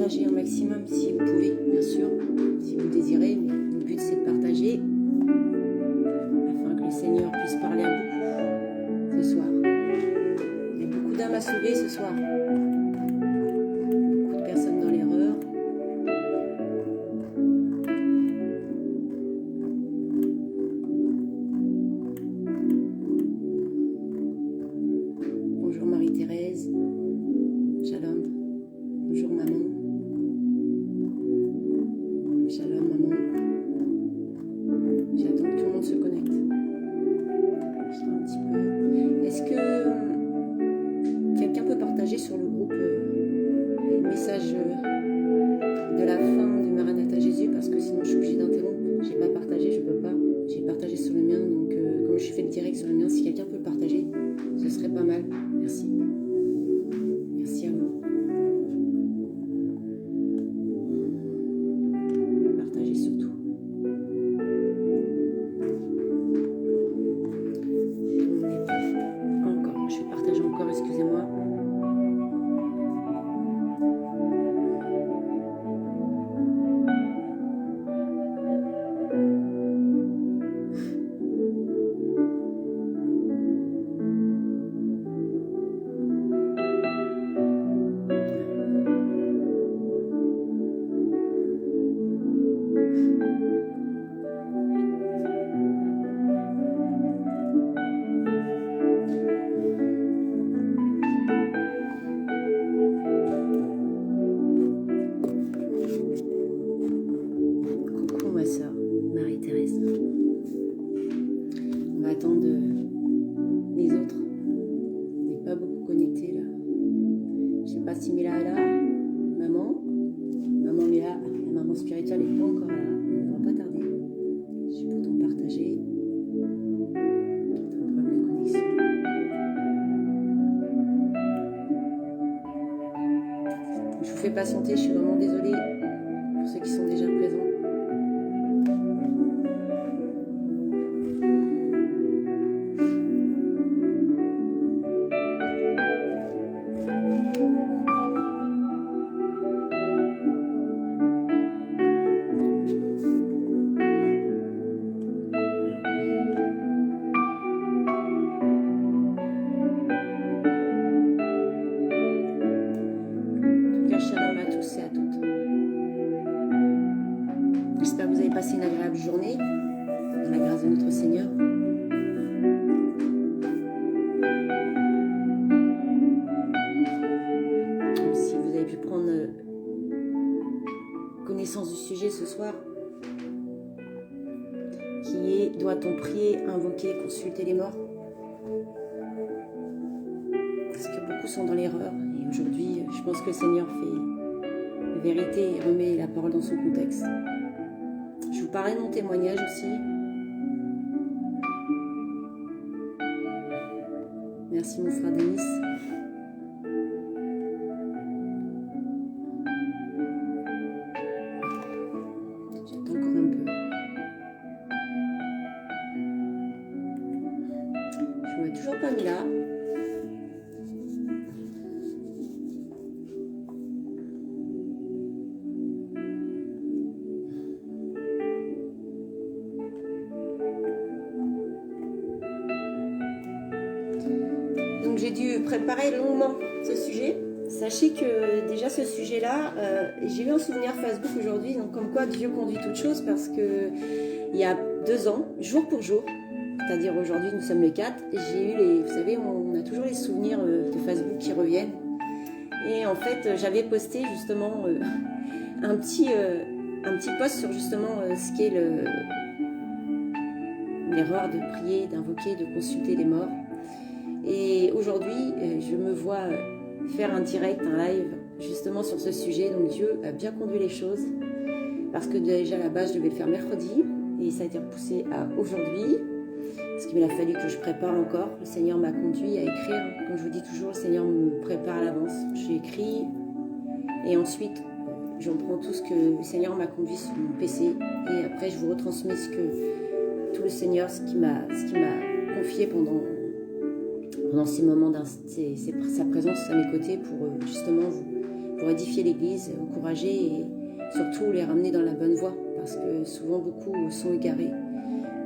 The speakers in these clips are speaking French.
partager un maximum si vous pouvez, bien sûr, si vous le désirez, mais le but c'est de partager afin que le Seigneur puisse parler à beaucoup ce soir. Il y a beaucoup d'âmes à sauver ce soir. Beaucoup de personnes dans l'erreur. Bonjour Marie-Thérèse. Shalom. Bonjour maman. Shalom maman. J'attends que tout le monde se connecte. Je un petit peu. Est-ce que quelqu'un peut partager sur le groupe le message de la fin du Maranatha Jésus, parce que sinon je suis obligée d'interrompre. J'ai pas partagé, je peux pas. J'ai partagé sur le mien, donc comme je fais le direct sur le mien, si quelqu'un peut le partager, ce serait pas mal. Merci. Merci à vous. Partagez surtout. Encore, je vais partager encore, excusez-moi. Coucou ma soeur, Marie-Thérèse. On va attendre les autres. On n'est pas beaucoup connectés là. Je sais pas si Mila est là. Maman Mila, la maman spirituelle n'est pas encore là. Elle ne va pas tarder. J'ai pourtant partagé. Peut-être un problème de connexion. Je vous fais patienter, je suis vraiment désolée pour ceux qui sont déjà présents. Shalom à tous et à toutes. J'espère que vous avez passé une agréable journée dans la grâce de notre Seigneur. Si vous avez pu prendre connaissance du sujet ce soir, qui est: doit-on prier, invoquer, consulter les morts? Parce que beaucoup sont dans l'erreur. Et aujourd'hui, je pense que le Seigneur fait vérité et remet la parole dans son contexte. Je vous parlais de mon témoignage aussi. Merci mon frère Denis. J'attends encore un peu. Je ne vois toujours pas mis là. J'ai dû préparer longuement ce sujet. Sachez que déjà ce sujet-là, j'ai eu un souvenir Facebook aujourd'hui, donc comme quoi Dieu conduit toutes choses, parce que il y a 2 ans, jour pour jour, c'est-à-dire aujourd'hui nous sommes le 4, j'ai eu les, vous savez, on a toujours les souvenirs de Facebook qui reviennent. Et en fait, j'avais posté justement un petit post sur justement ce qu'est l'erreur de prier, d'invoquer, de consulter les morts. Et aujourd'hui, je me vois faire un direct, un live, justement sur ce sujet. Donc Dieu a bien conduit les choses, parce que déjà à la base, je devais le faire mercredi, et ça a été repoussé à aujourd'hui, parce qu'il a fallu que je prépare encore. Le Seigneur m'a conduit à écrire. Comme je vous dis toujours, le Seigneur me prépare à l'avance. J'ai écrit, et ensuite, j'en prends tout ce que le Seigneur m'a conduit sur mon PC, et après, je vous retransmets tout le Seigneur, ce qui m'a confié pendant ces moments, sa présence à mes côtés pour justement vous pour édifier l'Église, encourager et surtout les ramener dans la bonne voie, parce que souvent beaucoup sont égarés.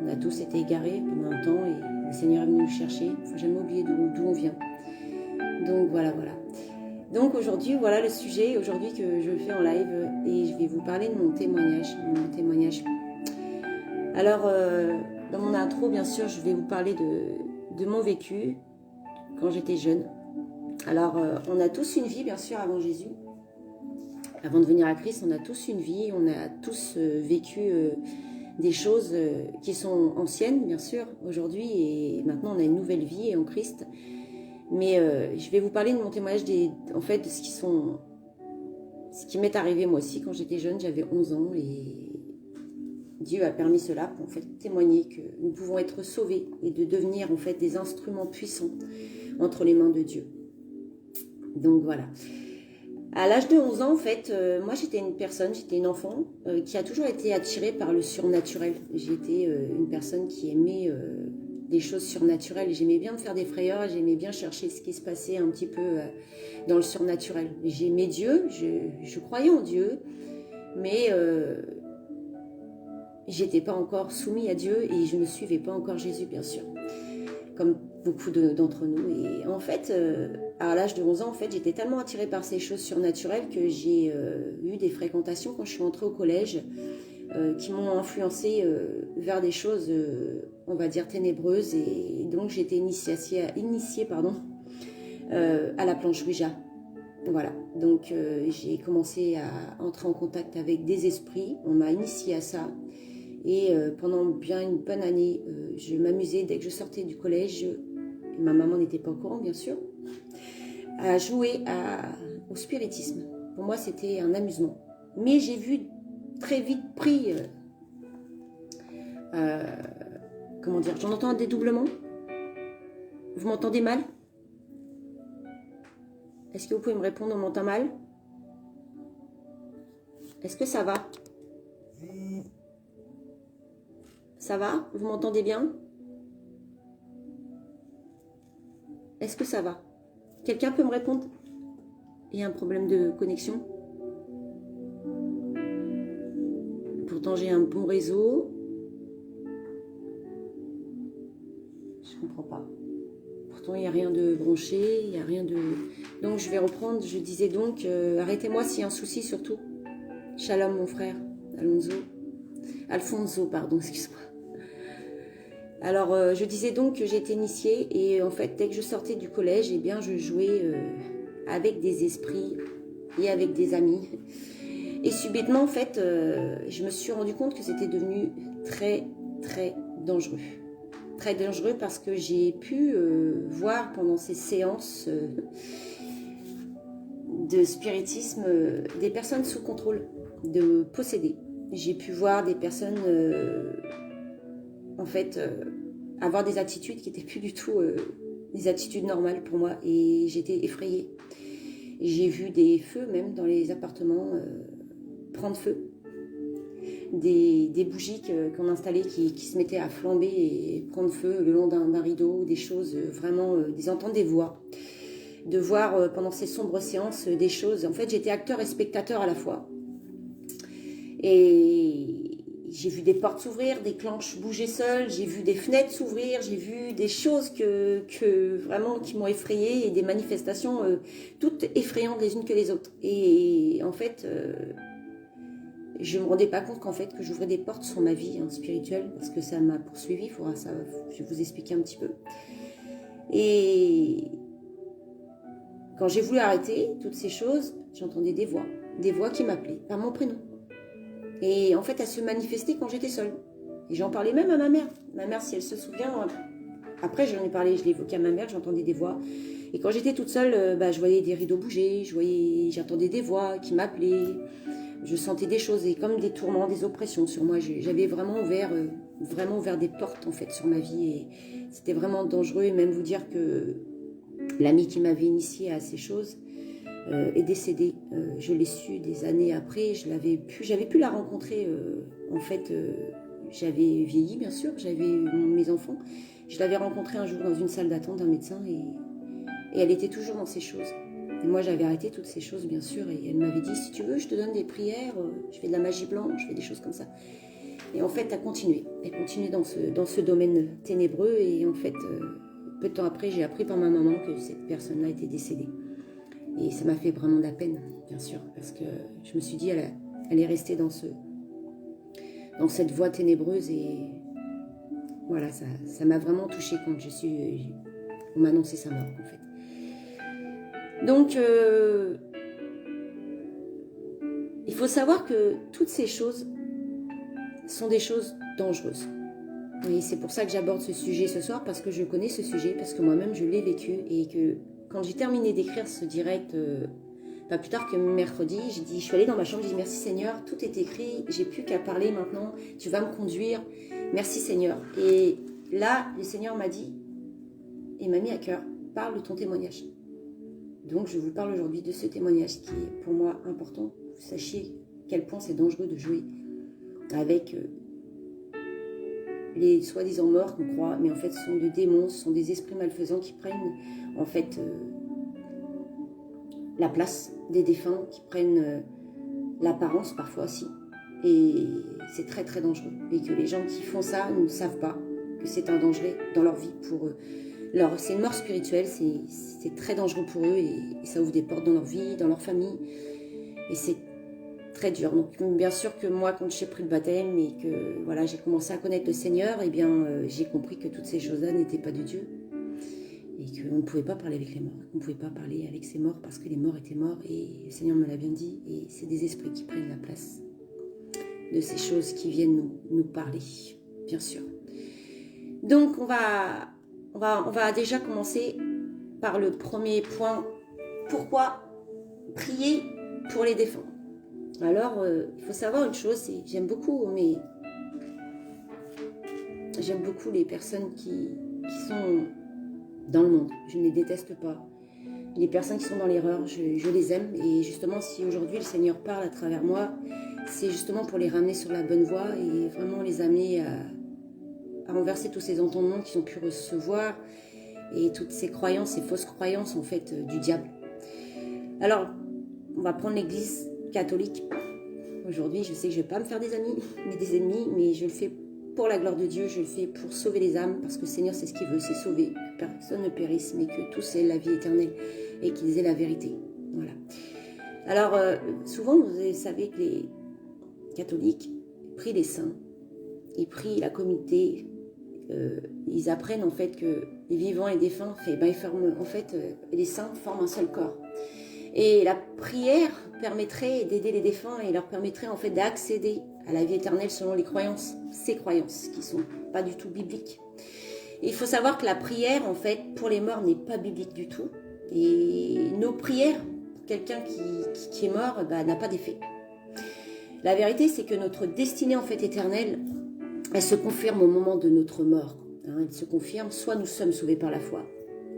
On a tous été égarés pendant un temps et le Seigneur est venu nous chercher. Il ne faut jamais oublier d'où on vient. Donc voilà. Donc aujourd'hui, voilà le sujet aujourd'hui que je fais en live et je vais vous parler de mon témoignage. Alors, dans mon intro, bien sûr, je vais vous parler de mon vécu quand j'étais jeune. Alors, on a tous une vie, bien sûr, avant Jésus. Avant de venir à Christ, on a tous une vie, on a tous vécu des choses qui sont anciennes, bien sûr, aujourd'hui. Et maintenant, on a une nouvelle vie en Christ. Mais je vais vous parler de mon témoignage, en fait, de ce qui m'est arrivé moi aussi quand j'étais jeune. J'avais 11 ans et Dieu a permis cela pour en fait témoigner que nous pouvons être sauvés et de devenir en fait des instruments puissants entre les mains de Dieu. Donc voilà. À l'âge de 11 ans, en fait, moi j'étais une enfant qui a toujours été attirée par le surnaturel. J'étais une personne qui aimait des choses surnaturelles. J'aimais bien me faire des frayeurs, j'aimais bien chercher ce qui se passait un petit peu dans le surnaturel. J'aimais Dieu, je croyais en Dieu, mais j'étais pas encore soumis à Dieu et je ne suivais pas encore Jésus, bien sûr, comme beaucoup d'entre nous. Et en fait, à l'âge de 11 ans, en fait, j'étais tellement attirée par ces choses surnaturelles que j'ai eu des fréquentations quand je suis entrée au collège qui m'ont influencée vers des choses, on va dire, ténébreuses. Et donc, j'ai été initiée à la planche Ouija. Voilà, donc j'ai commencé à entrer en contact avec des esprits. On m'a initiée à ça. Et pendant bien une bonne année, je m'amusais dès que je sortais du collège. Ma maman n'était pas au courant, bien sûr, à jouer au spiritisme. Pour moi, c'était un amusement. Mais j'ai vu très vite pris... comment dire, j'en entends un dédoublement. Vous m'entendez mal? Est-ce que vous pouvez me répondre, on m'entend mal? Est-ce que ça va? Ça va? Vous m'entendez bien? Est-ce que ça va? Quelqu'un peut me répondre? Il y a un problème de connexion? Pourtant, j'ai un bon réseau. Je comprends pas. Pourtant, il n'y a rien de branché, il n'y a rien de... Donc, je vais reprendre. Je disais donc, arrêtez-moi s'il y a un souci, surtout. Shalom, mon frère. Alfonso, pardon, excuse-moi. Alors, je disais donc que j'ai été initiée et en fait, dès que je sortais du collège, eh bien, je jouais avec des esprits et avec des amis. Et subitement, en fait, je me suis rendu compte que c'était devenu très, très dangereux. Très dangereux parce que j'ai pu voir pendant ces séances de spiritisme des personnes sous contrôle, de posséder. J'ai pu voir des personnes... en fait, avoir des attitudes qui n'étaient plus du tout des attitudes normales pour moi. Et j'étais effrayée. J'ai vu des feux, même dans les appartements, prendre feu. Des bougies qu'on installait qui se mettaient à flamber et prendre feu le long d'un rideau. Des choses vraiment, entendre des voix. De voir pendant ces sombres séances des choses. En fait, j'étais acteur et spectateur à la fois. Et... j'ai vu des portes s'ouvrir, des clenches bouger seules, j'ai vu des fenêtres s'ouvrir, j'ai vu des choses vraiment qui m'ont effrayée et des manifestations toutes effrayantes les unes que les autres. Et en fait, je ne me rendais pas compte qu'en fait que j'ouvrais des portes sur ma vie spirituelle parce que ça m'a poursuivi, je vais vous expliquer un petit peu. Et quand j'ai voulu arrêter toutes ces choses, j'entendais des voix qui m'appelaient par mon prénom. Et en fait, elle se manifestait quand j'étais seule. Et j'en parlais même à ma mère. Ma mère, si elle se souvient, après j'en ai parlé, je l'ai évoqué à ma mère, j'entendais des voix. Et quand j'étais toute seule, je voyais des rideaux bouger, j'entendais des voix qui m'appelaient. Je sentais des choses, et comme des tourments, des oppressions sur moi. J'avais vraiment ouvert des portes en fait sur ma vie. Et c'était vraiment dangereux. Et même vous dire que l'ami qui m'avait initiée à ces choses est décédée. Je l'ai su des années après. J'avais pu la rencontrer. En fait, j'avais vieilli, bien sûr. J'avais eu mes enfants. Je l'avais rencontrée un jour dans une salle d'attente d'un médecin et elle était toujours dans ces choses. Et moi, j'avais arrêté toutes ces choses, bien sûr. Et elle m'avait dit, si tu veux, je te donne des prières. Je fais de la magie blanche, je fais des choses comme ça. Et en fait, elle continuait. Elle continuait dans ce domaine ténébreux. Et en fait, peu de temps après, j'ai appris par ma maman que cette personne-là était décédée. Et ça m'a fait vraiment de la peine, bien sûr. Parce que je me suis dit, elle est restée dans cette voie ténébreuse. Et voilà, ça m'a vraiment touchée quand on m'a annoncé sa mort, en fait. Donc, il faut savoir que toutes ces choses sont des choses dangereuses. Et c'est pour ça que j'aborde ce sujet ce soir, parce que je connais ce sujet, parce que moi-même je l'ai vécu, et que quand j'ai terminé d'écrire ce direct, pas plus tard que mercredi, je suis allée dans ma chambre, j'ai dit merci Seigneur, tout est écrit, j'ai plus qu'à parler maintenant, tu vas me conduire, merci Seigneur. Et là, le Seigneur m'a dit, et m'a mis à cœur, parle de ton témoignage. Donc je vous parle aujourd'hui de ce témoignage qui est pour moi important. Vous sachiez quel point c'est dangereux de jouer avec les soi-disant morts qu'on croit, mais en fait ce sont des démons, ce sont des esprits malfaisants qui prennent en fait la place des défunts, qui prennent l'apparence parfois aussi. Et c'est très très dangereux. Et que les gens qui font ça ne savent pas que c'est un danger dans leur vie pour eux. C'est une mort spirituelle, c'est très dangereux pour eux et ça ouvre des portes dans leur vie, dans leur famille. Et c'est très dur. Donc bien sûr que moi, quand j'ai pris le baptême et que voilà, j'ai commencé à connaître le Seigneur, eh bien j'ai compris que toutes ces choses-là n'étaient pas de Dieu. Et qu'on ne pouvait pas parler avec les morts, qu'on ne pouvait pas parler avec ces morts parce que les morts étaient morts et le Seigneur me l'a bien dit. Et c'est des esprits qui prennent la place de ces choses qui viennent nous parler, bien sûr. Donc on va déjà commencer par le premier point. Pourquoi prier pour les défunts? Alors, il faut savoir une chose, j'aime beaucoup les personnes qui sont dans le monde. Je ne les déteste pas. Les personnes qui sont dans l'erreur, je les aime. Et justement, si aujourd'hui le Seigneur parle à travers moi, c'est justement pour les ramener sur la bonne voie et vraiment les amener à renverser tous ces entendements qu'ils ont pu recevoir et toutes ces croyances, ces fausses croyances en fait du diable. Alors, on va prendre l'église catholique. Aujourd'hui, je sais que je ne vais pas me faire des amis, mais des ennemis, mais je le fais pour la gloire de Dieu, je le fais pour sauver les âmes, parce que le Seigneur, c'est ce qu'il veut, c'est sauver, que personne ne périsse, mais que tous aient la vie éternelle et qu'ils aient la vérité. Voilà. Alors, souvent, vous savez que les catholiques prient les saints, ils prient la communauté, ils apprennent en fait que les vivants et les défunts, les saints forment un seul corps. Et la prière permettrait d'aider les défunts et leur permettrait en fait d'accéder à la vie éternelle selon les croyances, ces croyances qui sont pas du tout bibliques. Et il faut savoir que la prière en fait pour les morts n'est pas biblique du tout. Et nos prières, pour quelqu'un qui est mort, n'a pas d'effet. La vérité c'est que notre destinée en fait éternelle, elle se confirme au moment de notre mort. Elle se confirme, soit nous sommes sauvés par la foi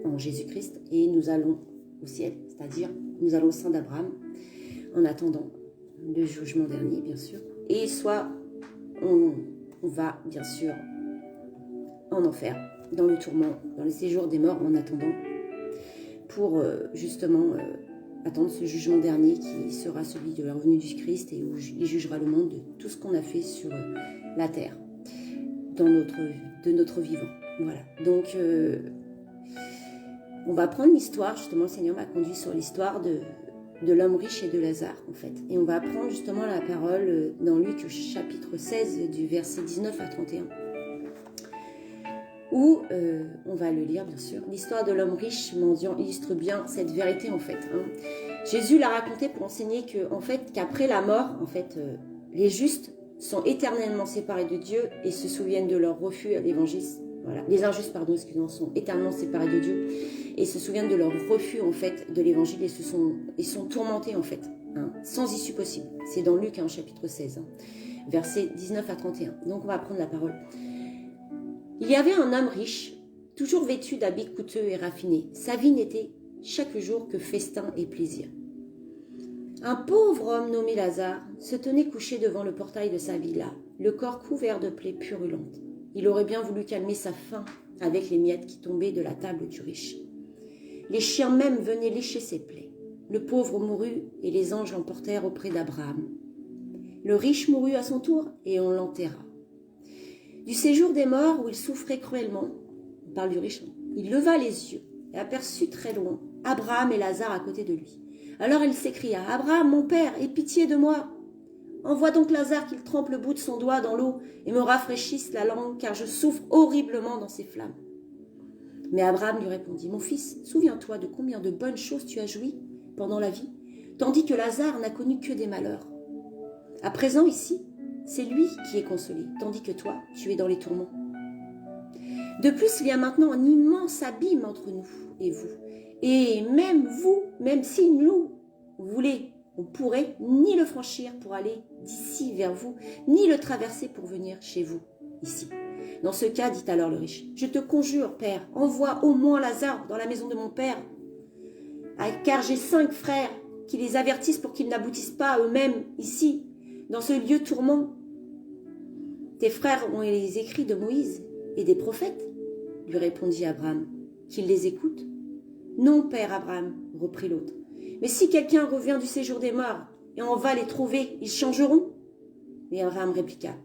en Jésus-Christ et nous allons au ciel, c'est-à-dire nous allons au sein d'Abraham en attendant le jugement dernier, bien sûr. Et soit on va, bien sûr, en enfer, dans le tourment, dans le séjour des morts en attendant, pour justement attendre ce jugement dernier qui sera celui de la revenue du Christ et où il jugera le monde de tout ce qu'on a fait sur la terre, de notre vivant. Voilà. Donc, on va prendre l'histoire, justement, le Seigneur m'a conduit sur l'histoire de l'homme riche et de Lazare, en fait. Et on va apprendre justement la parole dans Luc chapitre 16, du verset 19 à 31, où on va le lire, bien sûr. L'histoire de l'homme riche mendiant illustre bien cette vérité, en fait. Jésus l'a raconté pour enseigner qu'après la mort, en fait, les justes sont éternellement séparés de Dieu et se souviennent de leur refus à l'évangile. Voilà. Les injustes, sont éternellement séparés de Dieu et se souviennent de leur refus en fait de l'évangile et sont tourmentés en fait, sans issue possible. C'est dans Luc chapitre 16, versets 19 à 31. Donc on va prendre la parole. Il y avait un homme riche, toujours vêtu d'habits coûteux et raffinés. Sa vie n'était chaque jour que festin et plaisir. Un pauvre homme nommé Lazare se tenait couché devant le portail de sa villa, le corps couvert de plaies purulentes. Il aurait bien voulu calmer sa faim avec les miettes qui tombaient de la table du riche. Les chiens même venaient lécher ses plaies. le pauvre mourut et les anges l'emportèrent auprès d'Abraham. Le riche mourut à son tour et on l'enterra. Du séjour des morts où il souffrait cruellement, on parle du riche, il leva les yeux et aperçut très loin Abraham et Lazare à côté de lui. Alors il s'écria, « Abraham, mon père, aie pitié de moi. Envoie donc Lazare qu'il trempe le bout de son doigt dans l'eau et me rafraîchisse la langue, car je souffre horriblement dans ces flammes. » Mais Abraham lui répondit, « Mon fils, souviens-toi de combien de bonnes choses tu as joui pendant la vie, tandis que Lazare n'a connu que des malheurs. À présent, ici, c'est lui qui est consolé, tandis que toi, tu es dans les tourments. De plus, il y a maintenant un immense abîme entre nous et vous. Et même vous, même si nous voulez, on pourrait ni le franchir pour aller d'ici vers vous, ni le traverser pour venir chez vous, ici. Dans ce cas, dit alors le riche, je te conjure, père, envoie au moins Lazare dans la maison de mon père, car j'ai 5 frères qui les avertissent pour qu'ils n'aboutissent pas eux-mêmes ici, dans ce lieu tourment. Tes frères ont les écrits de Moïse et des prophètes, lui répondit Abraham, qu'ils les écoutent. Non, père Abraham, reprit l'autre, mais si quelqu'un revient du séjour des morts et on va les trouver, ils changeront. Mais Abraham répliqua,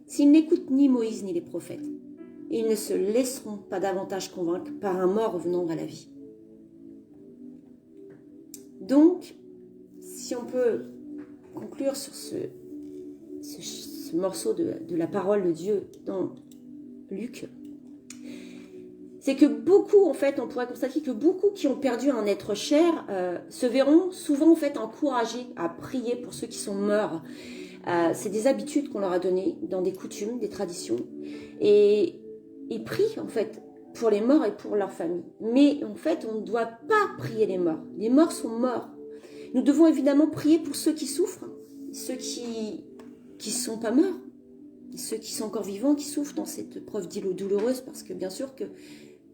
s'ils n'écoutent ni Moïse ni les prophètes, ils ne se laisseront pas davantage convaincre par un mort revenant à la vie. Donc, si on peut conclure sur ce morceau de la parole de Dieu dans Luc, c'est que beaucoup, en fait, on pourrait constater que beaucoup qui ont perdu un être cher se verront souvent, en fait, encouragés à prier pour ceux qui sont morts. C'est des habitudes qu'on leur a données dans des coutumes, des traditions. Et ils prient, en fait, pour les morts et pour leur famille. Mais, en fait, on ne doit pas prier les morts. Les morts sont morts. Nous devons évidemment prier pour ceux qui souffrent, ceux qui ne sont pas morts, ceux qui sont encore vivants, qui souffrent dans cette épreuve douloureuse, parce que bien sûr que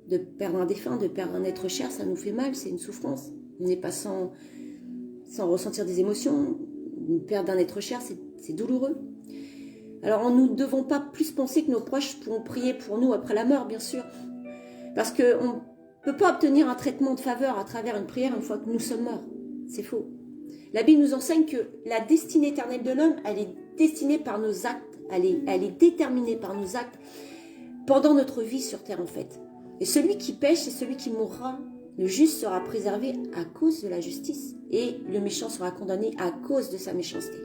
de perdre un défunt, de perdre un être cher, ça nous fait mal, c'est une souffrance. On n'est pas sans ressentir des émotions. Perdre un être cher, c'est douloureux. Alors nous ne devons pas plus penser que nos proches pourront prier pour nous après la mort, bien sûr. Parce qu'on ne peut pas obtenir un traitement de faveur à travers une prière une fois que nous sommes morts. C'est faux. La Bible nous enseigne que la destinée éternelle de l'homme, elle est destinée par nos actes, elle est déterminée par nos actes pendant notre vie sur terre en fait. Et celui qui pêche, c'est celui qui mourra. Le juste sera préservé à cause de la justice et le méchant sera condamné à cause de sa méchanceté.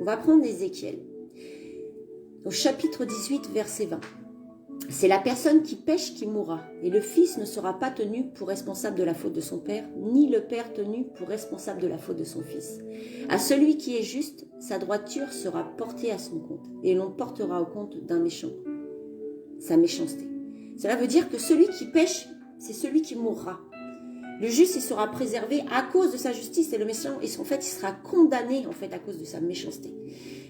On va prendre Ézéchiel au chapitre 18, verset 20. C'est la personne qui pêche qui mourra, et le fils ne sera pas tenu pour responsable de la faute de son père, ni le père tenu pour responsable de la faute de son fils. À celui qui est juste, sa droiture sera portée à son compte, et l'on portera au compte d'un méchant sa méchanceté. Cela veut dire que celui qui pêche, c'est celui qui mourra. Le juste, il sera préservé à cause de sa justice, et le méchant, en fait, il sera condamné en fait à cause de sa méchanceté.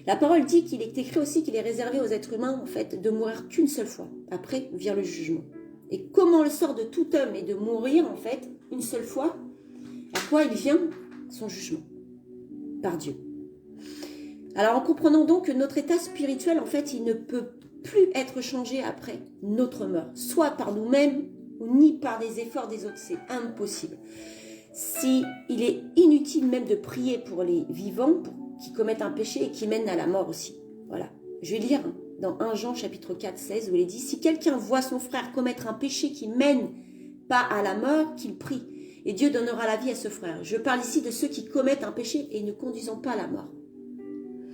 La parole dit qu'il est écrit aussi qu'il est réservé aux êtres humains en fait de mourir qu'une seule fois. Après vient le jugement. Et comment le sort de tout homme est de mourir en fait une seule fois, à quoi il vient son jugement par Dieu. Alors en comprenant donc que notre état spirituel en fait il ne peut plus être changé après notre mort, soit par nous-mêmes ni par des efforts des autres, c'est impossible. Si il est inutile même de prier pour les vivants qui commettent un péché et qui mènent à la mort aussi. Voilà. Je vais lire dans 1 Jean chapitre 4, 16 où il est dit « Si quelqu'un voit son frère commettre un péché qui mène pas à la mort, qu'il prie, et Dieu donnera la vie à ce frère. » Je parle ici de ceux qui commettent un péché et ne conduisant pas à la mort.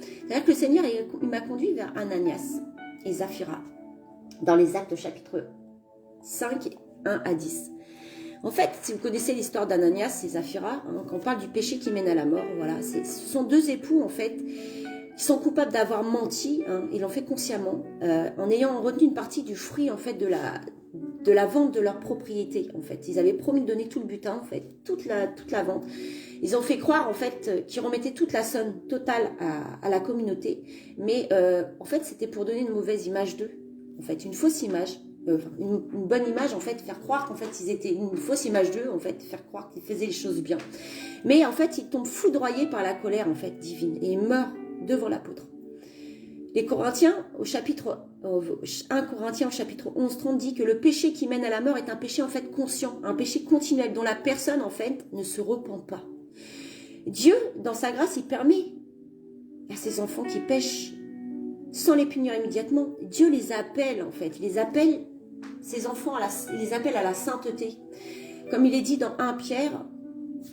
C'est-à-dire que le Seigneur il m'a conduit vers Ananias et Saphira dans les Actes chapitre 5, 1 à 10. En fait, si vous connaissez l'histoire d'Ananias et Saphira, quand on parle du péché qui mène à la mort, voilà, ce sont deux époux en fait qui sont coupables d'avoir menti, ils l'ont fait consciemment, en ayant retenu une partie du fruit en fait de la vente de leur propriété. En fait, ils avaient promis de donner tout le butin, en fait, toute la vente. Ils ont fait croire en fait qu'ils remettaient toute la somme totale à la communauté, mais en fait, c'était pour donner une mauvaise image d'eux, en fait, une fausse image. Une bonne image en fait, faire croire qu'en fait ils étaient une fausse image d'eux, en fait faire croire qu'ils faisaient les choses bien, mais en fait ils tombent foudroyés par la colère en fait divine et ils meurent devant l'apôtre. Les Corinthiens au chapitre 1 Corinthiens au chapitre 11-30 dit que le péché qui mène à la mort est un péché en fait conscient, un péché continuel dont la personne en fait ne se repent pas. Dieu, dans sa grâce, il permet à ses enfants qui pêchent sans les punir immédiatement. Dieu les appelle, en fait. Il les appelle, ses enfants, il les appelle à la sainteté. Comme il est dit dans Pierre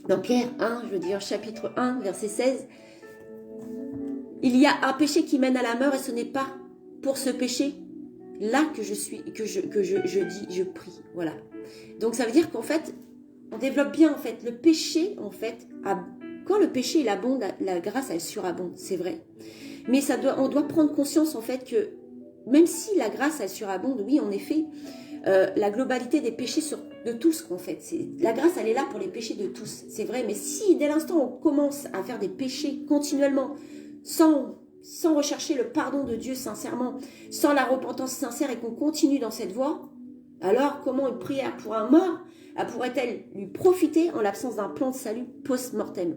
1, chapitre 1, verset 16, il y a un péché qui mène à la mort et ce n'est pas pour ce péché là que je prie. Voilà. Donc ça veut dire qu'en fait, on développe bien en fait le péché en fait. Quand le péché il abonde, la grâce elle surabonde, c'est vrai. Mais on doit prendre conscience en fait que même si la grâce elle surabonde, oui en effet, la globalité des péchés de tous en fait. La grâce elle est là pour les péchés de tous, c'est vrai. Mais si dès l'instant on commence à faire des péchés continuellement, sans rechercher le pardon de Dieu sincèrement, sans la repentance sincère et qu'on continue dans cette voie, alors comment une prière pour un mort pourrait-elle lui profiter en l'absence d'un plan de salut post-mortem?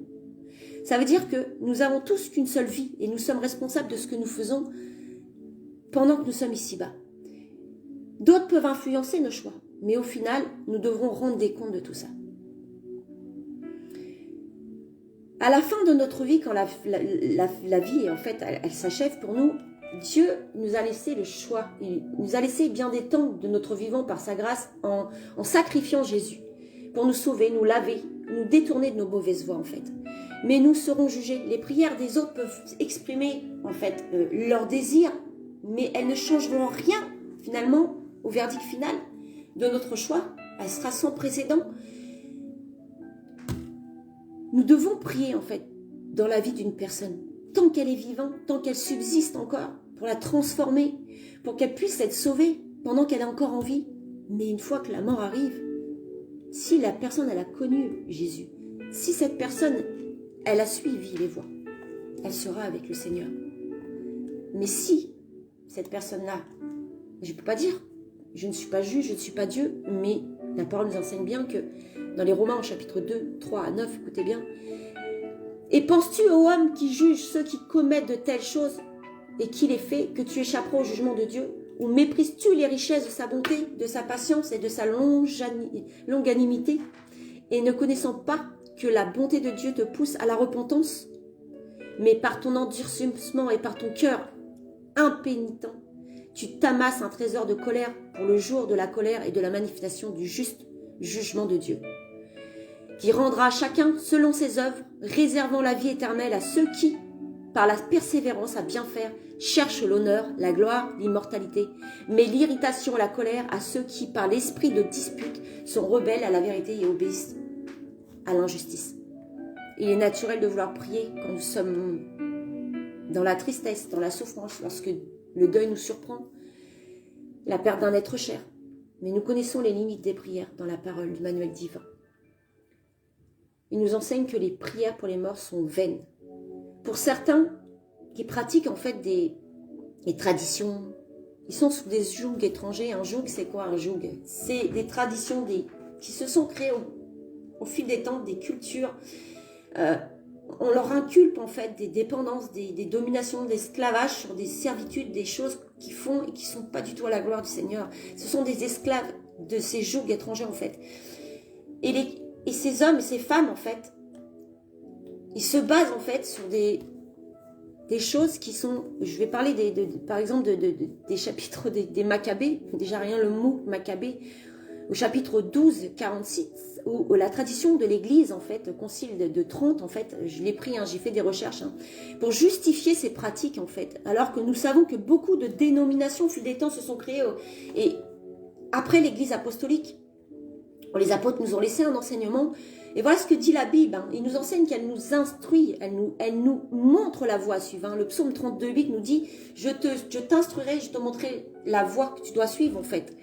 Ça veut dire que nous avons tous qu'une seule vie et nous sommes responsables de ce que nous faisons pendant que nous sommes ici-bas. D'autres peuvent influencer nos choix, mais au final, nous devrons rendre des comptes de tout ça. À la fin de notre vie, quand la vie, en fait, elle s'achève pour nous, Dieu nous a laissé le choix. Il nous a laissé bien des temps de notre vivant par sa grâce en sacrifiant Jésus pour nous sauver, nous laver, nous détourner de nos mauvaises voies, en fait. Mais nous serons jugés. Les prières des autres peuvent exprimer, en fait, leurs désirs, mais elles ne changeront rien, finalement, au verdict final de notre choix. Elle sera sans précédent. Nous devons prier, en fait, dans la vie d'une personne, tant qu'elle est vivante, tant qu'elle subsiste encore, pour la transformer, pour qu'elle puisse être sauvée pendant qu'elle est encore en vie. Mais une fois que la mort arrive, si la personne, elle a connu Jésus, si cette personne, elle a suivi les voies, elle sera avec le Seigneur. Mais si cette personne-là, je ne peux pas dire, je ne suis pas juge, je ne suis pas Dieu, mais la parole nous enseigne bien que dans les Romains, au chapitre 2, 3 à 9, écoutez bien. Et penses-tu, ô homme qui juge ceux qui commettent de telles choses et qui les fait, que tu échapperas au jugement de Dieu? Ou méprises-tu les richesses de sa bonté, de sa patience et de sa longanimité, et ne connaissant pas que la bonté de Dieu te pousse à la repentance? Mais par ton endurcissement et par ton cœur impénitent, tu t'amasses un trésor de colère pour le jour de la colère et de la manifestation du juste jugement de Dieu, qui rendra à chacun selon ses œuvres, réservant la vie éternelle à ceux qui, par la persévérance à bien faire, cherchent l'honneur, la gloire, l'immortalité, mais l'irritation et la colère à ceux qui, par l'esprit de dispute, sont rebelles à la vérité et obéissent à l'injustice. Il est naturel de vouloir prier quand nous sommes dans la tristesse, dans la souffrance, lorsque le deuil nous surprend, la perte d'un être cher. Mais nous connaissons les limites des prières dans la parole du manuel divin. Il nous enseigne que les prières pour les morts sont vaines. Pour certains qui pratiquent en fait des traditions, ils sont sous des jougs étrangers. Un joug, c'est quoi un joug? C'est des traditions qui se sont créées au fil des temps, des cultures. On leur inculpe en fait des dépendances, des dominations, des esclavages sur des servitudes, des choses qu'ils font et qui ne sont pas du tout à la gloire du Seigneur. Ce sont des esclaves de ces jougs étrangers en fait. Et ces hommes et ces femmes en fait, ils se basent en fait sur des choses qui sont, je vais parler par exemple des chapitres des Maccabées, déjà rien le mot Maccabée, au chapitre 12, 46, où la tradition de l'Église, en fait, le concile de Trente, en fait, je l'ai pris, j'ai fait des recherches, pour justifier ces pratiques, en fait, alors que nous savons que beaucoup de dénominations, au fil des temps, se sont créées, et après l'Église apostolique, les apôtres nous ont laissé un enseignement, et voilà ce que dit la Bible, il nous enseigne qu'elle nous instruit, elle nous montre la voie à suivre, le psaume 32,8 nous dit, je t'instruirai, je te montrerai la voie que tu dois suivre, en fait.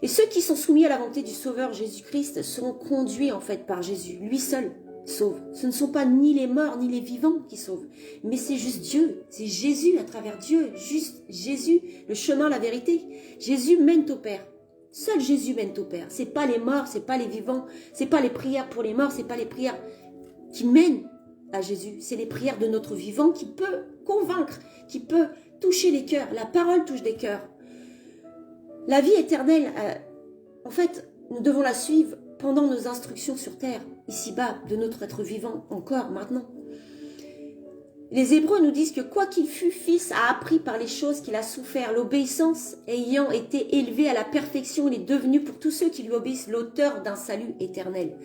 Et ceux qui sont soumis à la volonté du Sauveur Jésus-Christ seront conduits en fait par Jésus. Lui seul sauve. Ce ne sont pas ni les morts ni les vivants qui sauvent, mais c'est juste Dieu. C'est Jésus à travers Dieu. Juste Jésus, le chemin, la vérité. Jésus mène au Père. Seul Jésus mène au Père. C'est pas les morts, c'est pas les vivants, c'est pas les prières pour les morts, c'est pas les prières qui mènent à Jésus. C'est les prières de notre vivant qui peut convaincre, qui peut toucher les cœurs. La parole touche des cœurs. La vie éternelle, en fait, nous devons la suivre pendant nos instructions sur terre, ici-bas, de notre être vivant, encore maintenant. Les Hébreux nous disent que quoi qu'il fût, fils a appris par les choses qu'il a souffert. L'obéissance ayant été élevée à la perfection, il est devenu pour tous ceux qui lui obéissent l'auteur d'un salut éternel.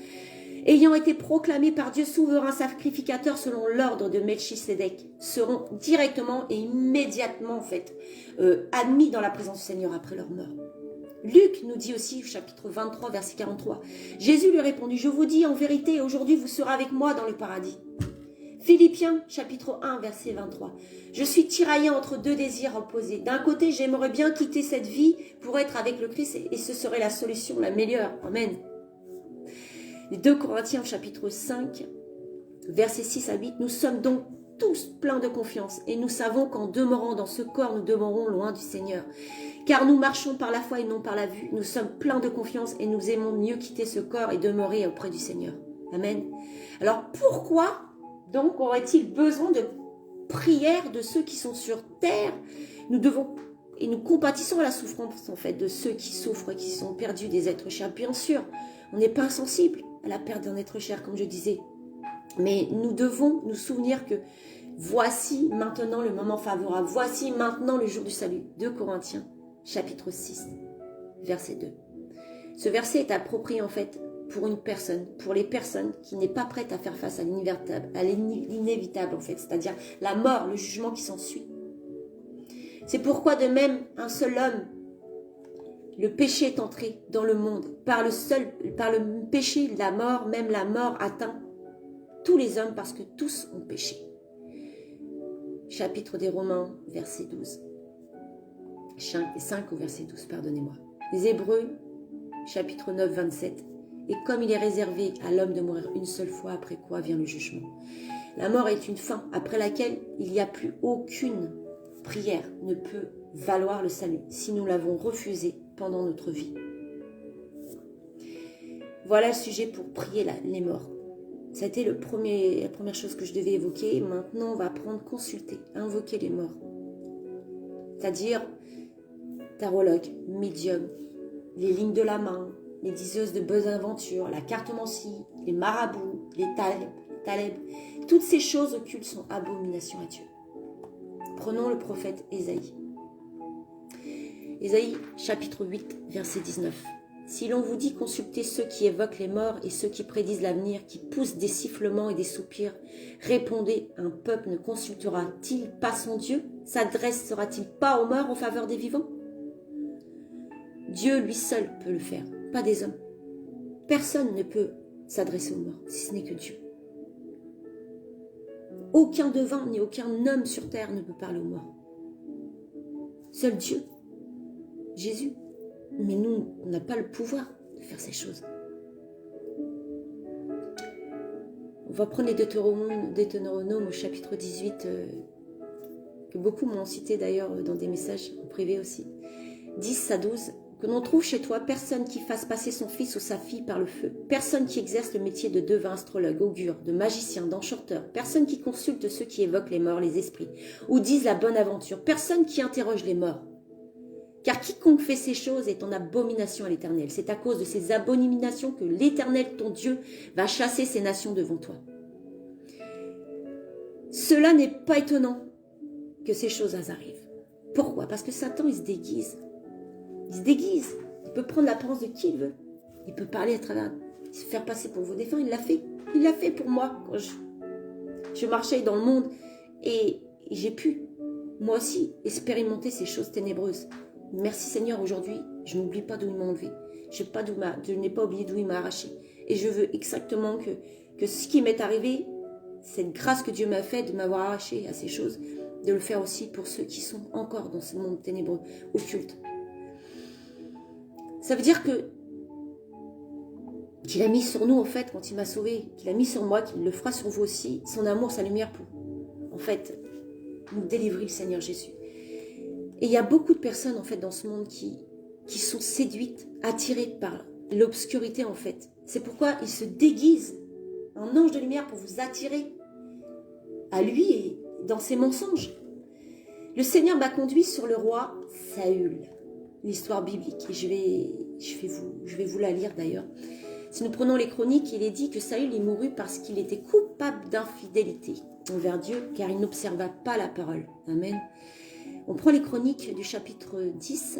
Ayant été proclamé par Dieu souverain sacrificateur selon l'ordre de Melchisédek, seront directement et immédiatement en fait admis dans la présence du Seigneur après leur mort. Luc nous dit aussi, chapitre 23, verset 43, Jésus lui répondit, je vous dis en vérité, aujourd'hui vous serez avec moi dans le paradis. Philippiens, chapitre 1, verset 23. Je suis tiraillé entre deux désirs opposés. D'un côté, j'aimerais bien quitter cette vie pour être avec le Christ et ce serait la solution la meilleure. Amen. Les 2 Corinthiens, chapitre 5, verset 6 à 8. Nous sommes donc tous pleins de confiance et nous savons qu'en demeurant dans ce corps, nous demeurons loin du Seigneur. Car nous marchons par la foi et non par la vue. Nous sommes pleins de confiance et nous aimons mieux quitter ce corps et demeurer auprès du Seigneur. Amen. Alors pourquoi donc aurait-il besoin de prière de ceux qui sont sur terre? Nous devons, et nous compatissons à la souffrance en fait de ceux qui souffrent et qui sont perdus des êtres chers. Bien sûr, on n'est pas insensible à la perte d'un être cher, comme je disais. Mais nous devons nous souvenir que voici maintenant le moment favorable. Voici maintenant le jour du salut. 2 Corinthiens, chapitre 6, verset 2. Ce verset est approprié en fait pour une personne, pour les personnes qui n'est pas prête à faire face à l'inévitable en fait, c'est-à-dire la mort, le jugement qui s'ensuit. C'est pourquoi de même un seul homme, le péché est entré dans le monde. Par le péché, la mort, même la mort atteint tous les hommes parce que tous ont péché. Chapitre des Romains, verset 12. 5 au verset 12, pardonnez-moi. Les Hébreux, chapitre 9, 27. Et comme il est réservé à l'homme de mourir une seule fois, après quoi vient le jugement. La mort est une fin après laquelle il n'y a plus aucune prière ne peut valoir le salut si nous l'avons refusé pendant notre vie. Voilà le sujet pour prier les morts. C'était la première chose que je devais évoquer. Maintenant, on va apprendre à consulter, à invoquer les morts. C'est-à-dire tarologue, médium, les lignes de la main, les diseuses de bonnes aventures, la cartomancie, les marabouts, les taleb. Toutes ces choses occultes sont abomination à Dieu. Prenons le prophète Ésaïe. Ésaïe, chapitre 8, verset 19. Si l'on vous dit consultez ceux qui évoquent les morts et ceux qui prédisent l'avenir, qui poussent des sifflements et des soupirs, répondez, un peuple ne consultera-t-il pas son Dieu? S'adressera-t-il pas aux morts en faveur des vivants? Dieu lui seul peut le faire, pas des hommes. Personne ne peut s'adresser aux morts, si ce n'est que Dieu. Aucun devin ni aucun homme sur terre ne peut parler aux morts. Seul Dieu, Jésus. Mais nous, on n'a pas le pouvoir de faire ces choses. On va prendre les Deutéronomes au chapitre 18, que beaucoup m'ont cité d'ailleurs dans des messages en privé aussi. 10 à 12. Que l'on trouve chez toi personne qui fasse passer son fils ou sa fille par le feu, personne qui exerce le métier de devin, astrologue, augure, de magicien, d'enchanteur, personne qui consulte ceux qui évoquent les morts, les esprits, ou disent la bonne aventure, personne qui interroge les morts. Car quiconque fait ces choses est en abomination à l'Éternel. C'est à cause de ces abominations que l'Éternel, ton Dieu, va chasser ces nations devant toi. Cela n'est pas étonnant que ces choses arrivent. Pourquoi? Parce que Satan, il se déguise. Il se déguise. Il peut prendre l'apparence de qui il veut. Il peut parler à travers, se faire passer pour vos défunts. Il l'a fait. Il l'a fait pour moi quand je marchais dans le monde et j'ai pu, moi aussi, expérimenter ces choses ténébreuses. Merci Seigneur, aujourd'hui, je n'oublie pas d'où il m'a enlevé. Je n'ai pas oublié d'où il m'a arraché. Et je veux exactement que ce qui m'est arrivé, cette grâce que Dieu m'a faite de m'avoir arraché à ces choses, de le faire aussi pour ceux qui sont encore dans ce monde ténébreux, occulte. Ça veut dire qu'il a mis sur nous, en fait, quand il m'a sauvé, qu'il a mis sur moi, qu'il le fera sur vous aussi, son amour, sa lumière pour, en fait, nous délivrer le Seigneur Jésus. Et il y a beaucoup de personnes, en fait, dans ce monde qui sont séduites, attirées par l'obscurité, en fait. C'est pourquoi il se déguise en ange de lumière pour vous attirer à lui et dans ses mensonges. Le Seigneur m'a conduit sur le roi Saül, l'histoire biblique. Et je vais vous la lire d'ailleurs. Si nous prenons les chroniques, il est dit que Saül y mourut parce qu'il était coupable d'infidélité envers Dieu, car il n'observa pas la parole. Amen. On prend les chroniques du chapitre 10,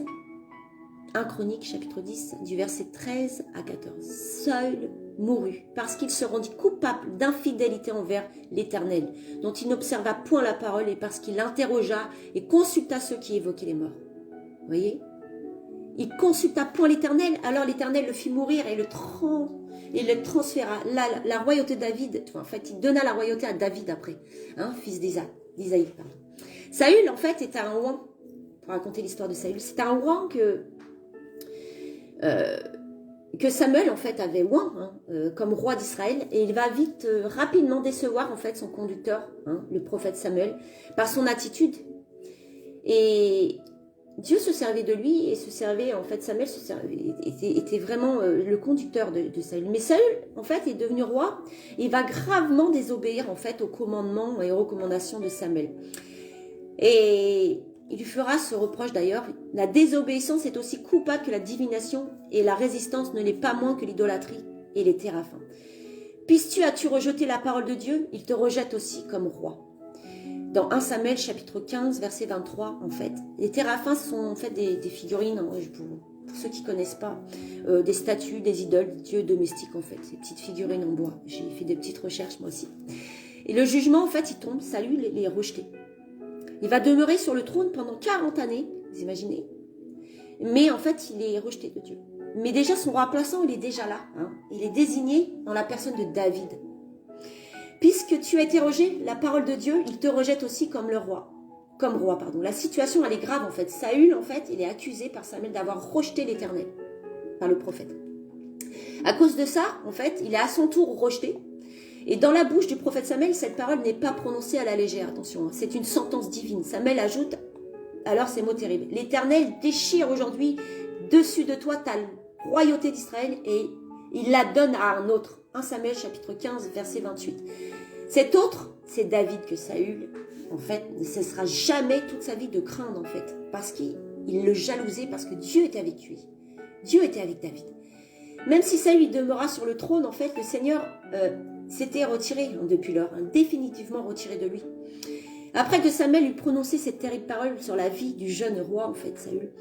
1 Chronique, chapitre 10, du verset 13 à 14. Saül mourut parce qu'il se rendit coupable d'infidélité envers l'Éternel, dont il n'observa point la parole, et parce qu'il interrogea et consulta ceux qui évoquaient les morts. Vous voyez? Il consulta point l'Éternel, alors l'Éternel le fit mourir et le transféra. La royauté de David, en fait, il donna la royauté à David après, hein, fils d'Isaïe. Saül, en fait, est un roi, pour raconter l'histoire de Saül, c'est un roi que Samuel, en fait, avait oint comme roi d'Israël, et il va vite, rapidement décevoir, en fait, son conducteur, hein, le prophète Samuel, par son attitude. Et Dieu se servait de lui, et se servait, en fait, Samuel était vraiment le conducteur de Saül. Mais Saül, en fait, est devenu roi, et il va gravement désobéir, en fait, aux commandements et aux recommandations de Samuel. Et il lui fera ce reproche d'ailleurs: la désobéissance est aussi coupable que la divination, et la résistance ne l'est pas moins que l'idolâtrie et les téraphins. Puisses-tu as-tu rejeté la parole de Dieu, il te rejette aussi comme roi. Dans 1 Samuel chapitre 15 verset 23, en fait, les téraphins sont en fait des figurines, pour ceux qui ne connaissent pas, des statues, des idoles, des dieux domestiques en fait, ces petites figurines en bois. J'ai fait des petites recherches moi aussi. Et le jugement en fait, il tombe, Saül les rejeté. Il va demeurer sur le trône pendant 40 années, vous imaginez. Mais en fait, il est rejeté de Dieu. Mais déjà, son remplaçant, il est déjà là. Hein. Il est désigné dans la personne de David. Puisque tu as été rejeté, la parole de Dieu, il te rejette aussi comme roi. La situation, elle est grave en fait. Saül, en fait, il est accusé par Samuel d'avoir rejeté l'Éternel, par le prophète. À cause de ça, en fait, il est à son tour rejeté. Et dans la bouche du prophète Samuel, cette parole n'est pas prononcée à la légère, attention, c'est une sentence divine. Samuel ajoute, alors ces mots terribles: l'Éternel déchire aujourd'hui dessus de toi ta royauté d'Israël, et il la donne à un autre. 1 Samuel chapitre 15 verset 28. Cet autre, c'est David, que Saül, en fait, ne cessera jamais toute sa vie de craindre, en fait, parce qu'il le jalousait, parce que Dieu était avec lui. Dieu était avec David. Même si Saül il demeura sur le trône, en fait, le Seigneur s'était retiré depuis lors, définitivement retiré de lui. Après que Samuel eut prononcé cette terrible parole sur la vie du jeune roi, en fait, Saül,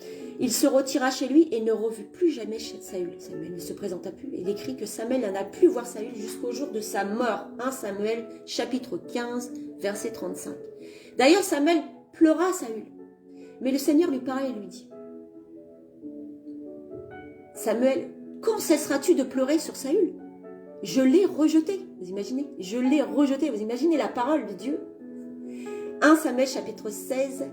il se retira chez lui et ne revut plus jamais chez Saül. Samuel ne se présenta plus. Il écrit que Samuel n'a pu voir Saül jusqu'au jour de sa mort. 1 Samuel, chapitre 15, verset 35. D'ailleurs, Samuel pleura Saül. Mais le Seigneur lui parlait et lui dit: Samuel, quand cesseras-tu de pleurer sur Saül? Je l'ai rejeté. Vous imaginez? Je l'ai rejeté. Vous imaginez la parole de Dieu? 1 Samuel chapitre 16,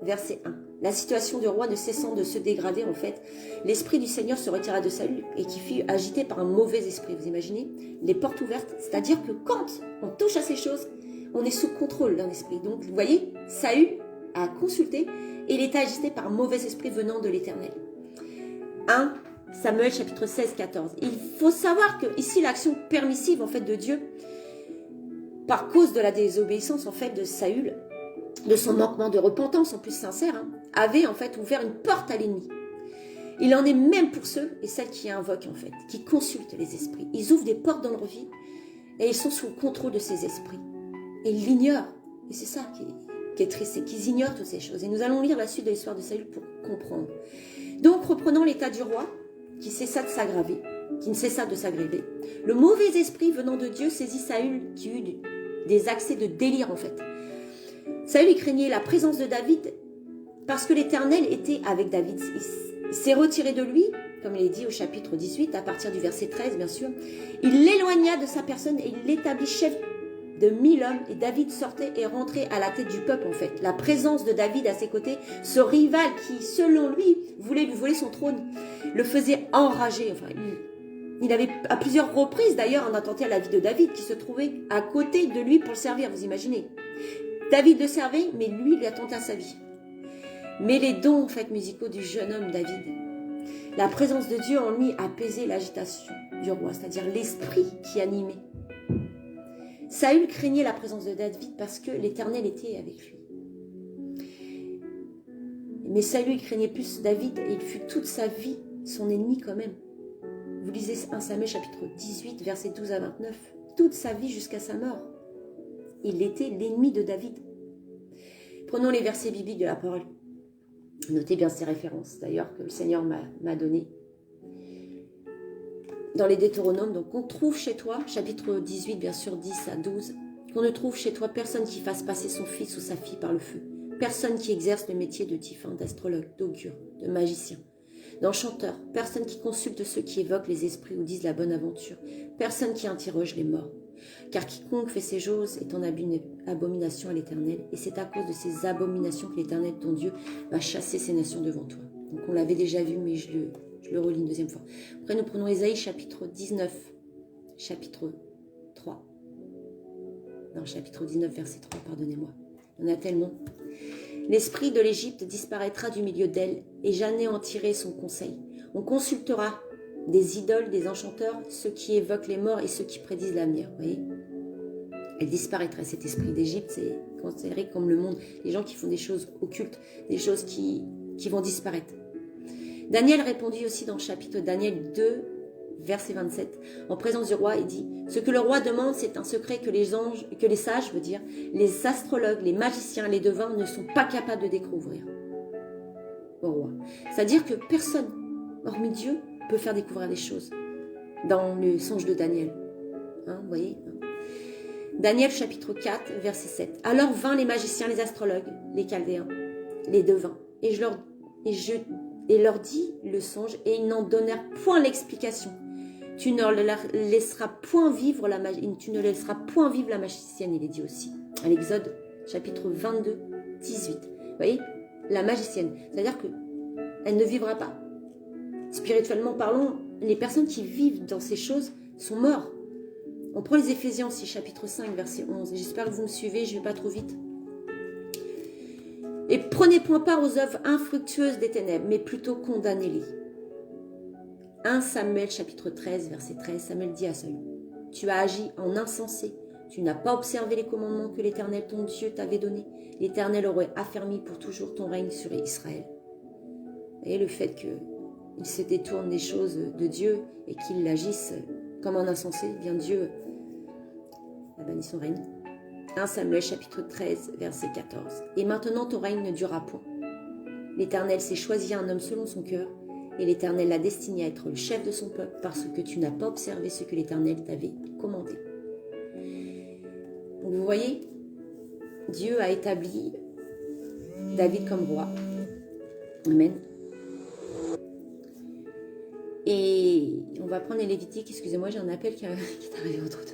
verset 1. La situation du roi ne cessant de se dégrader, en fait, l'esprit du Seigneur se retira de Saül, et qui fut agité par un mauvais esprit. Vous imaginez? Les portes ouvertes, c'est-à-dire que quand on touche à ces choses, on est sous contrôle d'un esprit. Donc, vous voyez, Saül a consulté, et il était agité par un mauvais esprit venant de l'Éternel. 1 Samuel chapitre 16, 14. Il faut savoir que ici, l'action permissive, en fait, de Dieu, par cause de la désobéissance, en fait, de Saül, de son manquement de repentance, en plus sincère, avait en fait ouvert une porte à l'ennemi. Il en est même pour ceux et celles qui invoquent, en fait, qui consultent les esprits. Ils ouvrent des portes dans leur vie et ils sont sous le contrôle de ces esprits. Et ils l'ignorent. Et c'est ça qui est triste, c'est qu'ils ignorent toutes ces choses. Et nous allons lire la suite de l'histoire de Saül pour comprendre. Donc, reprenons l'état du roi qui cessa de s'aggraver, qui ne cessa de s'aggraver. Le mauvais esprit venant de Dieu saisit Saül, qui eut des accès de délire, en fait. Saül craignait la présence de David parce que l'Éternel était avec David. Il s'est retiré de lui, comme il est dit au chapitre 18, à partir du verset 13, bien sûr. Il l'éloigna de sa personne et il l'établit chef de 1000 hommes. Et David sortait et rentrait à la tête du peuple, en fait. La présence de David à ses côtés, ce rival qui, selon lui, voulait lui voler son trône, le faisait enrager. Enfin, il avait à plusieurs reprises, d'ailleurs, attenté à la vie de David, qui se trouvait à côté de lui pour le servir, vous imaginez. David le servait, mais lui attenta sa vie. Mais les dons, en fait, musicaux du jeune homme David, la présence de Dieu en lui apaisait l'agitation du roi, c'est-à-dire l'esprit qui animait. Saül craignait la présence de David parce que l'Éternel était avec lui. Mais Saül craignait plus David et il fut toute sa vie son ennemi quand même. vous lisez 1 Samuel chapitre 18, versets 12 à 29, toute sa vie jusqu'à sa mort, il était l'ennemi de David. Prenons les versets bibliques de la parole. Notez bien ces références, d'ailleurs, que le Seigneur m'a données. Dans les Deutéronomes, donc on trouve chez toi, chapitre 18, bien sûr, 10 à 12, qu'on ne trouve chez toi personne qui fasse passer son fils ou sa fille par le feu. Personne qui exerce le métier de typhon, d'astrologue, d'augure, de magicien, d'enchanteur. Personne qui consulte ceux qui évoquent les esprits ou disent la bonne aventure. Personne qui interroge les morts. Car quiconque fait ces choses est en abomination à l'Éternel. Et c'est à cause de ces abominations que l'Éternel, ton Dieu, va chasser ces nations devant toi. Donc on l'avait déjà vu, mais je le relis une deuxième fois. Après, nous prenons Ésaïe chapitre 19, chapitre 3. Non, chapitre 19, verset 3, pardonnez-moi. Il y en a tellement. L'esprit de l'Égypte disparaîtra du milieu d'elle, et j'anéantirai son conseil. On consultera des idoles, des enchanteurs, ceux qui évoquent les morts et ceux qui prédisent l'avenir. Vous voyez, elle disparaîtra, cet esprit d'Égypte, c'est considéré comme le monde, les gens qui font des choses occultes, des choses qui vont disparaître. Daniel répondit aussi dans le chapitre Daniel 2, verset 27, en présence du roi, il dit « Ce que le roi demande, c'est un secret que les sages, veut dire, les astrologues, les magiciens, les devins ne sont pas capables de découvrir au roi. » C'est-à-dire que personne, hormis Dieu, peut faire découvrir des choses dans le songe de Daniel. Hein, vous voyez, Daniel chapitre 4, verset 7. Alors vinrent les magiciens, les astrologues, les chaldéens, les devins, et leur dis le songe, et ils n'en donnèrent point l'explication. Tu ne laisseras point vivre la magicienne, il est dit aussi. À l'Exode, chapitre 22, 18. Vous voyez, la magicienne, c'est-à-dire qu'elle ne vivra pas. Spirituellement parlant, les personnes qui vivent dans ces choses sont mortes. On prend les Éphésiens aussi, chapitre 5, verset 11. J'espère que vous me suivez, je ne vais pas trop vite. Et prenez point part aux œuvres infructueuses des ténèbres, mais plutôt condamnez-les. 1 Samuel chapitre 13, verset 13, Samuel dit à Saül, « Tu as agi en insensé, tu n'as pas observé les commandements que l'Éternel ton Dieu t'avait donnés. L'Éternel aurait affermi pour toujours ton règne sur Israël. » Et le fait qu'il se détourne des choses de Dieu et qu'il agisse comme un insensé, bien Dieu a banni son règne. 1 Samuel chapitre 13, verset 14. « Et maintenant ton règne ne durera point. L'Éternel s'est choisi un homme selon son cœur, et l'Éternel l'a destiné à être le chef de son peuple, parce que tu n'as pas observé ce que l'Éternel t'avait commandé. » Donc vous voyez, Dieu a établi David comme roi. Amen. Et on va prendre les Lévitiques. Excusez-moi, j'ai un appel qui est arrivé entre temps.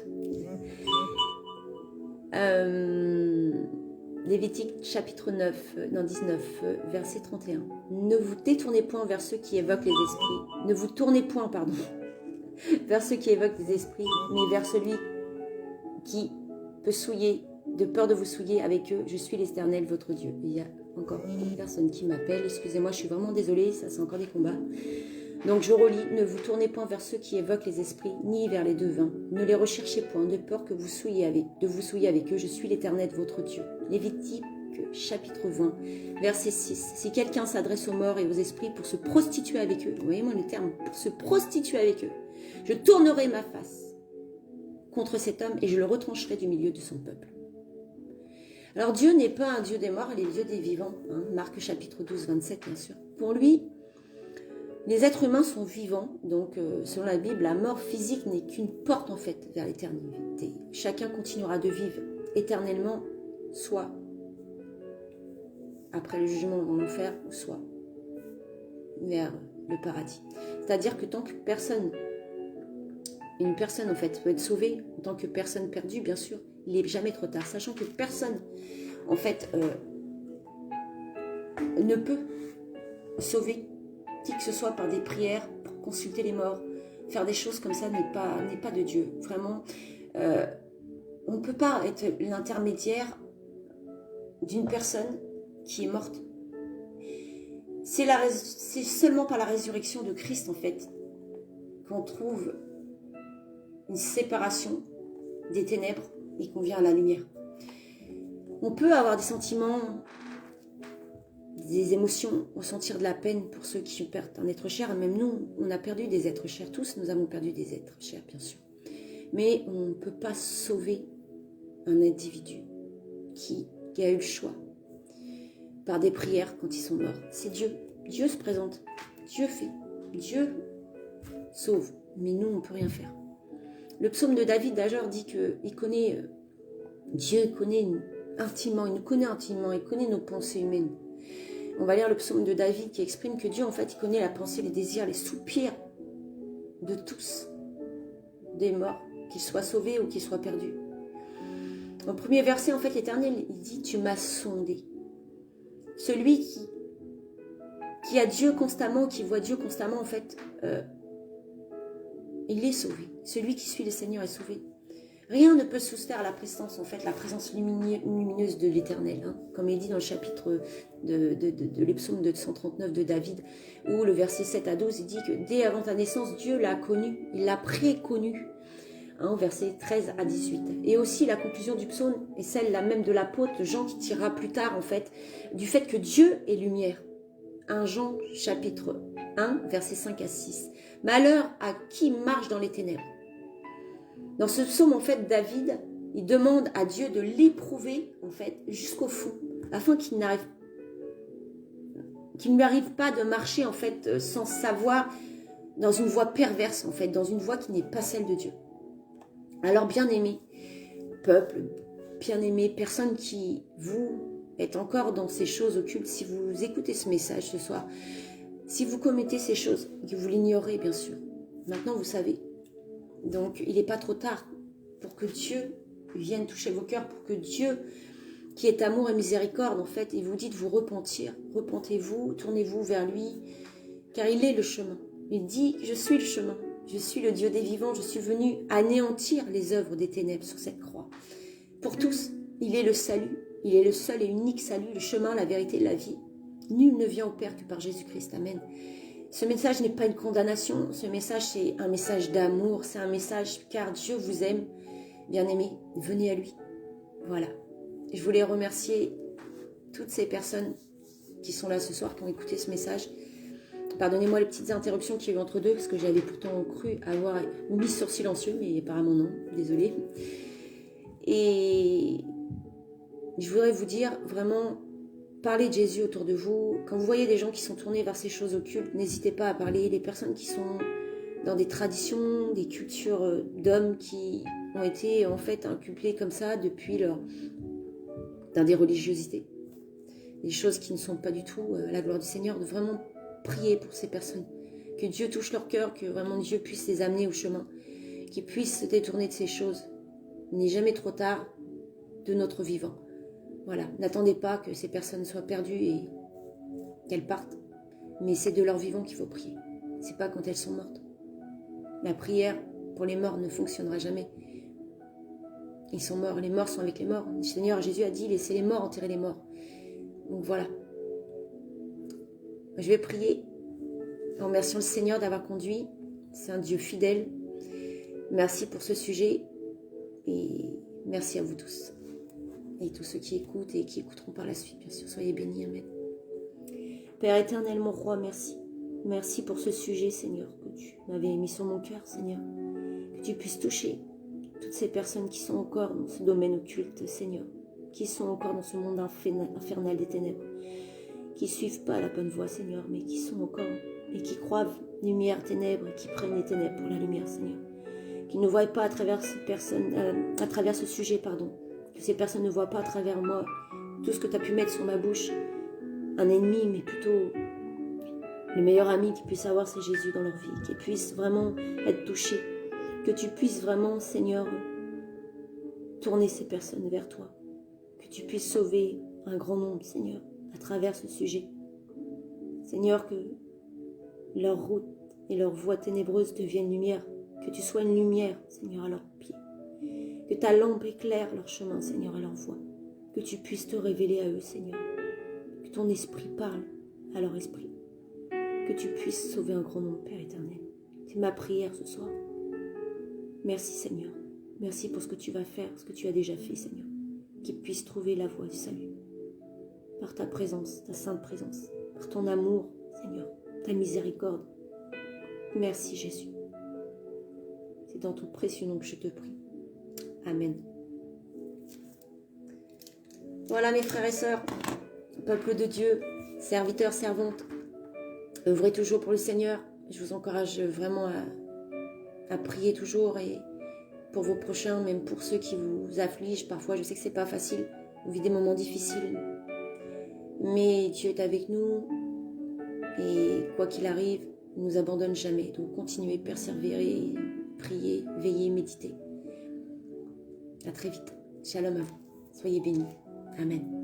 Lévitique chapitre 19, verset 31. Ne vous détournez point vers ceux qui évoquent les esprits. Ne vous tournez point, vers ceux qui évoquent les esprits, mais vers celui qui peut souiller, de peur de vous souiller avec eux. Je suis l'Éternel, votre Dieu. Il y a encore une personne qui m'appelle. Excusez-moi, je suis vraiment désolée, ça c'est encore des combats. Donc je relis, ne vous tournez point vers ceux qui évoquent les esprits, ni vers les devins. Ne les recherchez point, de peur que vous souillez avec eux. Je suis l'Éternel, votre Dieu. Lévitique chapitre 20, verset 6. Si quelqu'un s'adresse aux morts et aux esprits pour se prostituer avec eux, vous voyez moi le terme, pour se prostituer avec eux, je tournerai ma face contre cet homme et je le retrancherai du milieu de son peuple. Alors Dieu n'est pas un Dieu des morts, il est le Dieu des vivants. Hein, Marc chapitre 12, 27 bien sûr. Pour lui, les êtres humains sont vivants, donc selon la Bible, la mort physique n'est qu'une porte en fait vers l'éternité. Chacun continuera de vivre éternellement, soit après le jugement dans l'enfer, soit vers le paradis. C'est-à-dire que tant que une personne en fait peut être sauvée, en tant que personne perdue, bien sûr, il n'est jamais trop tard, sachant que personne en fait ne peut sauver qui que ce soit par des prières, pour consulter les morts, faire des choses comme ça n'est pas de Dieu. Vraiment, on ne peut pas être l'intermédiaire d'une personne qui est morte. C'est seulement par la résurrection de Christ, en fait, qu'on trouve une séparation des ténèbres et qu'on vient à la lumière. On peut avoir des sentiments des émotions, ressentir de la peine pour ceux qui perdent un être cher. Même nous, on a perdu des êtres chers. Tous, nous avons perdu des êtres chers, bien sûr. Mais on ne peut pas sauver un individu qui a eu le choix par des prières quand ils sont morts. C'est Dieu. Dieu se présente. Dieu fait. Dieu sauve. Mais nous, on ne peut rien faire. Le psaume de David, d'ailleurs, dit qu'il connaît Dieu, connaît intimement, il nous connaît intimement, il connaît nos pensées humaines. On va lire le psaume de David qui exprime que Dieu, en fait, il connaît la pensée, les désirs, les soupirs de tous, des morts, qu'ils soient sauvés ou qu'ils soient perdus. Au premier verset, en fait, l'Éternel, il dit « Tu m'as sondé ». Celui qui a Dieu constamment, qui voit Dieu constamment, en fait, il est sauvé. Celui qui suit le Seigneur est sauvé. Rien ne peut soustraire à la présence, en fait, la présence lumineuse de l'Éternel. Hein, comme il dit dans le chapitre de l'Epsaume 139 de David, où le verset 7 à 12, il dit que dès avant ta naissance, Dieu l'a connu, il l'a préconnu. Hein, verset 13 à 18. Et aussi la conclusion du psaume est celle-là même de l'apôtre Jean qui tirera plus tard, en fait, du fait que Dieu est lumière. 1 Jean chapitre 1, verset 5 à 6. Malheur à qui marche dans les ténèbres. Dans ce psaume, en fait, David, il demande à Dieu de l'éprouver, en fait, jusqu'au fond, afin qu'il ne lui arrive pas de marcher, en fait, sans savoir, dans une voie perverse, en fait, dans une voie qui n'est pas celle de Dieu. Alors, bien-aimés, peuple, bien-aimés, personne qui, vous, êtes encore dans ces choses occultes, si vous écoutez ce message ce soir, si vous commettez ces choses, que vous l'ignorez, bien sûr, maintenant vous savez. Donc, il n'est pas trop tard pour que Dieu vienne toucher vos cœurs, pour que Dieu, qui est amour et miséricorde, en fait, il vous dit de vous repentir. Repentez-vous, tournez-vous vers lui, car il est le chemin. Il dit, je suis le chemin, je suis le Dieu des vivants, je suis venu anéantir les œuvres des ténèbres sur cette croix. Pour tous, il est le salut, il est le seul et unique salut, le chemin, la vérité, la vie. Nul ne vient au Père que par Jésus-Christ, amen. Ce message n'est pas une condamnation, ce message c'est un message d'amour, c'est un message car Dieu vous aime, bien-aimés, venez à lui. Voilà. Je voulais remercier toutes ces personnes qui sont là ce soir, qui ont écouté ce message. Pardonnez-moi les petites interruptions qu'il y a eu entre deux, parce que j'avais pourtant cru avoir mis sur silencieux, mais apparemment non, désolée. Et je voudrais vous dire vraiment, parlez de Jésus autour de vous. Quand vous voyez des gens qui sont tournés vers ces choses occultes, n'hésitez pas à parler. Les personnes qui sont dans des traditions, des cultures d'hommes qui ont été en fait inculquées comme ça depuis dans des religiosités. Des choses qui ne sont pas du tout la gloire du Seigneur, de vraiment prier pour ces personnes. Que Dieu touche leur cœur, que vraiment Dieu puisse les amener au chemin, qu'ils puissent se détourner de ces choses. Il n'est jamais trop tard de notre vivant. Voilà, n'attendez pas que ces personnes soient perdues et qu'elles partent. Mais c'est de leur vivant qu'il faut prier. C'est pas quand elles sont mortes. La prière pour les morts ne fonctionnera jamais. Ils sont morts, les morts sont avec les morts. Le Seigneur Jésus a dit, laissez les morts enterrer les morts. Donc voilà. Je vais prier en remerciant le Seigneur d'avoir conduit. C'est un Dieu fidèle. Merci pour ce sujet et merci à vous tous. Et tous ceux qui écoutent et qui écouteront par la suite, bien sûr. Soyez bénis, amen. Père éternel, mon roi, merci. Merci pour ce sujet, Seigneur, que tu m'avais mis sur mon cœur, Seigneur. Que tu puisses toucher toutes ces personnes qui sont encore dans ce domaine occulte, Seigneur. Qui sont encore dans ce monde infernal des ténèbres. Qui ne suivent pas la bonne voie, Seigneur, mais qui sont encore et qui croient lumière, ténèbres, et qui prennent les ténèbres pour la lumière, Seigneur. Qui ne voient pas à travers à travers ce sujet, pardon. Que ces personnes ne voient pas à travers moi tout ce que tu as pu mettre sur ma bouche. Un ennemi, mais plutôt le meilleur ami qu'ils puissent avoir, c'est Jésus dans leur vie. Qu'ils puissent vraiment être touchés. Que tu puisses vraiment, Seigneur, tourner ces personnes vers toi. Que tu puisses sauver un grand nombre, Seigneur, à travers ce sujet. Seigneur, que leur route et leur voie ténébreuse deviennent lumière. Que tu sois une lumière, Seigneur, à leurs pieds. Que ta lampe éclaire leur chemin, Seigneur, à leur voie. Que tu puisses te révéler à eux, Seigneur. Que ton esprit parle à leur esprit. Que tu puisses sauver un grand nombre, Père éternel. C'est ma prière ce soir. Merci, Seigneur. Merci pour ce que tu vas faire, ce que tu as déjà fait, Seigneur. Qu'ils puissent trouver la voie du salut. par ta présence, ta sainte présence, par ton amour, Seigneur, ta miséricorde. Merci Jésus. C'est dans ton précieux nom que je te prie. Amen. Voilà mes frères et sœurs, peuple de Dieu, serviteurs, servantes, œuvrez toujours pour le Seigneur. Je vous encourage vraiment à prier toujours et pour vos prochains, même pour ceux qui vous affligent. Parfois, je sais que c'est pas facile, vous vivez des moments difficiles, mais Dieu est avec nous et quoi qu'il arrive, il ne nous abandonne jamais. Donc continuez, persévérer, priez, veillez, méditez. À très vite. Shalom à vous. Soyez bénis. Amen.